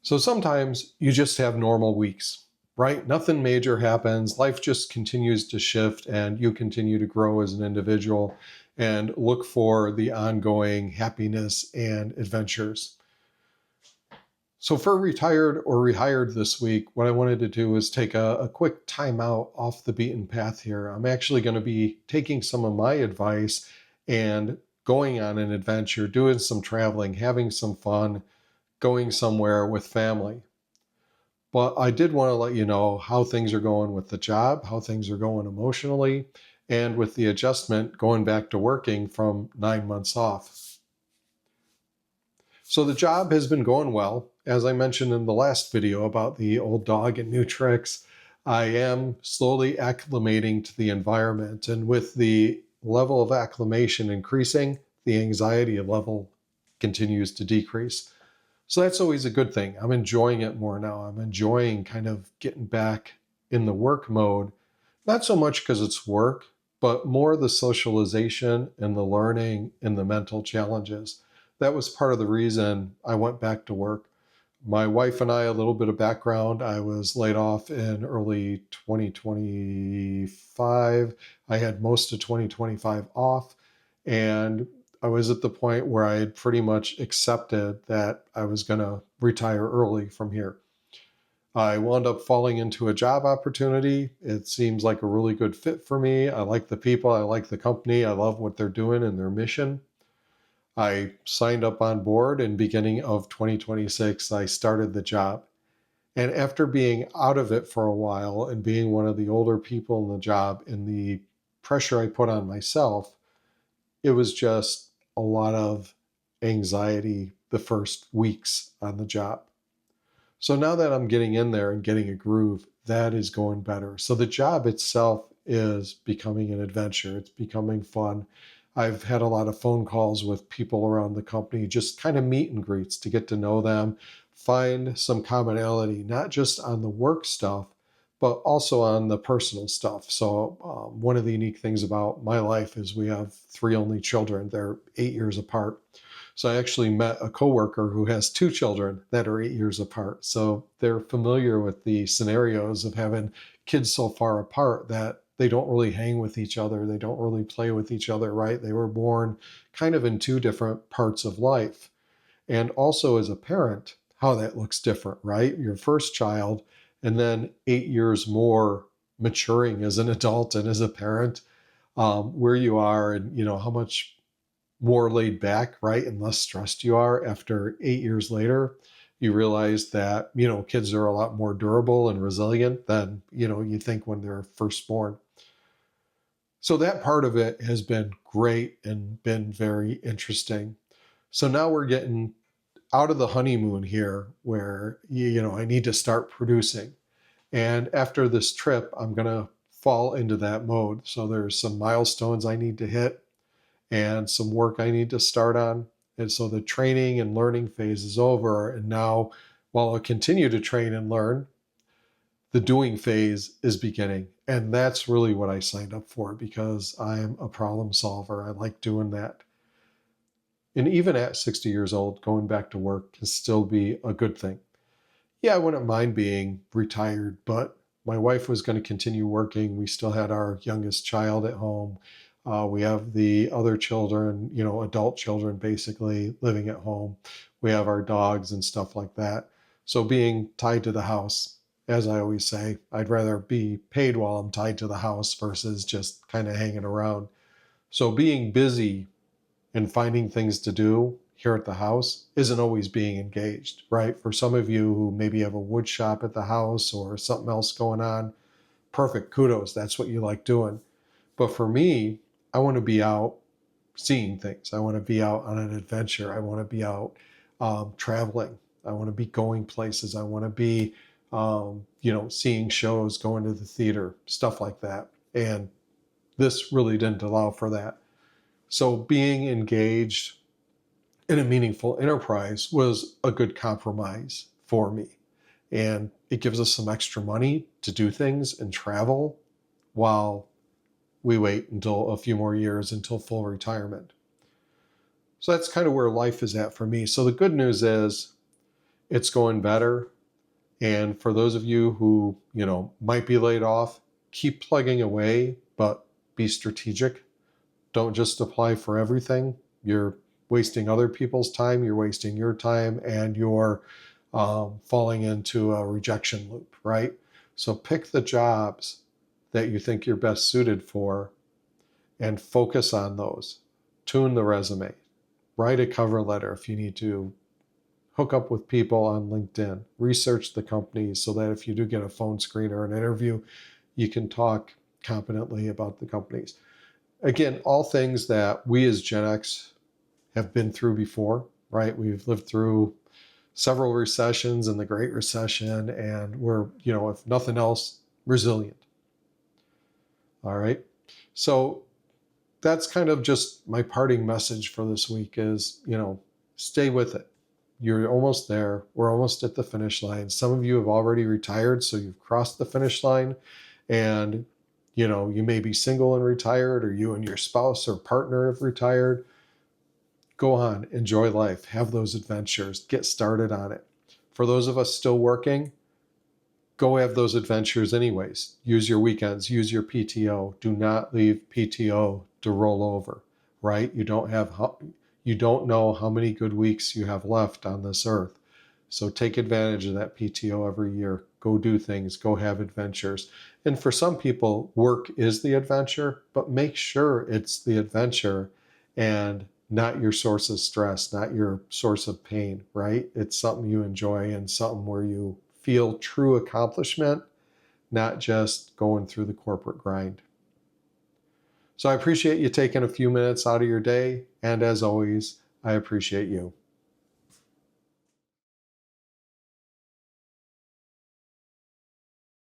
So sometimes you just have normal weeks, right? Nothing major happens. Life just continues to shift and you continue to grow as an individual and look for the ongoing happiness and adventures. So for Retired or Rehired this week, what I wanted to do is take a quick time out off the beaten path here. I'm actually going to be taking some of my advice and going on an adventure, doing some traveling, having some fun, going somewhere with family. But I did want to let you know how things are going with the job, how things are going emotionally, and with the adjustment going back to working from 9 months off. So the job has been going well. As I mentioned in the last video about the old dog and new tricks, I am slowly acclimating to the environment. And with the level of acclimation increasing, the anxiety level continues to decrease. So that's always a good thing. I'm enjoying it more now. I'm enjoying kind of getting back in the work mode, not so much because it's work, but more the socialization and the learning and the mental challenges. That was part of the reason I went back to work. My wife and I, a little bit of background, I was laid off in early 2025. I had most of 2025 off, and I was at the point where I had pretty much accepted that I was going to retire early from here. I wound up falling into a job opportunity. It seems like a really good fit for me. I like the people, I like the company, I love what they're doing and their mission. I signed up on board in beginning of 2026. I started the job. And after being out of it for a while and being one of the older people in the job and the pressure I put on myself, it was just a lot of anxiety the first weeks on the job. So now that I'm getting in there and getting a groove, that is going better. So the job itself is becoming an adventure. It's becoming fun. I've had a lot of phone calls with people around the company, just kind of meet and greets to get to know them, find some commonality, not just on the work stuff, but also on the personal stuff. So one of the unique things about my life is we have three only children. They're 8 years apart. So I actually met a coworker who has two children that are 8 years apart. So they're familiar with the scenarios of having kids so far apart that they don't really hang with each other. They don't really play with each other, right? They were born kind of in two different parts of life. And also as a parent, how that looks different, right? Your first child, and then 8 years more maturing as an adult and as a parent, where you are and, how much more laid back, right, and less stressed you are after 8 years later. You realize that, kids are a lot more durable and resilient than, you think when they're first born. So that part of it has been great and been very interesting. So now we're getting out of the honeymoon here where, I need to start producing. And after this trip, I'm going to fall into that mode. So there's some milestones I need to hit and some work I need to start on. And so the training and learning phase is over. And now, while I'll continue to train and learn, the doing phase is beginning. And that's really what I signed up for because I'm a problem solver. I like doing that. And even at 60 years old, going back to work can still be a good thing. Yeah, I wouldn't mind being retired, but my wife was going to continue working. We still had our youngest child at home. We have the other children, adult children basically living at home. We have our dogs and stuff like that. So being tied to the house, as I always say, I'd rather be paid while I'm tied to the house versus just kind of hanging around. So being busy and finding things to do here at the house isn't always being engaged, right? For some of you who maybe have a wood shop at the house or something else going on, perfect, kudos, that's what you like doing. But for me, I want to be out seeing things. I want to be out on an adventure. I want to be out traveling. I want to be going places. I want to be, seeing shows, going to the theater, stuff like that. And this really didn't allow for that. So being engaged in a meaningful enterprise was a good compromise for me. And it gives us some extra money to do things and travel while we wait until a few more years until full retirement. So that's kind of where life is at for me. So the good news is it's going better. And for those of you who, might be laid off, keep plugging away, but be strategic. Don't just apply for everything. You're wasting other people's time, you're wasting your time, and you're falling into a rejection loop, right? So pick the jobs that you think you're best suited for and focus on those. Tune the resume. Write a cover letter if you need to. Hook up with people on LinkedIn. Research the companies so that if you do get a phone screen or an interview, you can talk competently about the companies. Again, all things that we as Gen X have been through before, right? We've lived through several recessions and the Great Recession, and we're, if nothing else, resilient. All right. So that's kind of just my parting message for this week is, stay with it. You're almost there. We're almost at the finish line. Some of you have already retired, so you've crossed the finish line, and you may be single and retired, or you and your spouse or partner have retired. Go on, enjoy life, have those adventures, get started on it. For those of us still working, go have those adventures anyways. Use your weekends, use your PTO. Do not leave PTO to roll over, right? You don't know how many good weeks you have left on this earth. So take advantage of that PTO every year. Go do things, go have adventures. And for some people, work is the adventure, but make sure it's the adventure and not your source of stress, not your source of pain, right? It's something you enjoy and something where you feel true accomplishment, not just going through the corporate grind. So I appreciate you taking a few minutes out of your day. And as always, I appreciate you.